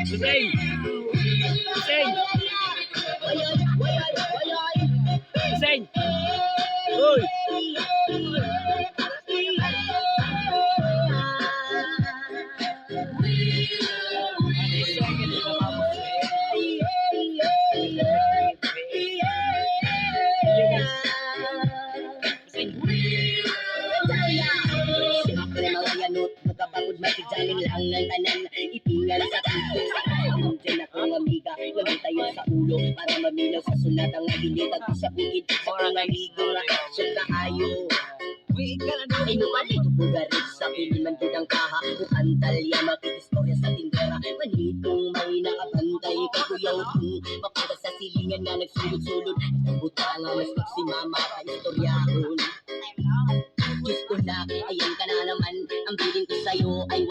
Gising! Gising! Gising! Uy! Magkapagod makijaling lang ng tanan. Ipingal sa tutok sa kain. Diyan ako amiga, lagi tayo sa ulo para maminaw sa sunat ang nabilig. Ako sa bukid sa pangaligo na aksyon na ayo. Ay numalit ko garit sa piliman ko ng kaha. Kung talya makikistorya sa tindera. Manitong may nakabantay kakuyaw kong mapunta sa silingan na nagsulod-sulod. Nabuta nga mas magsimama ka istoryahon. Diyos ko na, ayan ka na naman. Ang biling ko sa'yo ay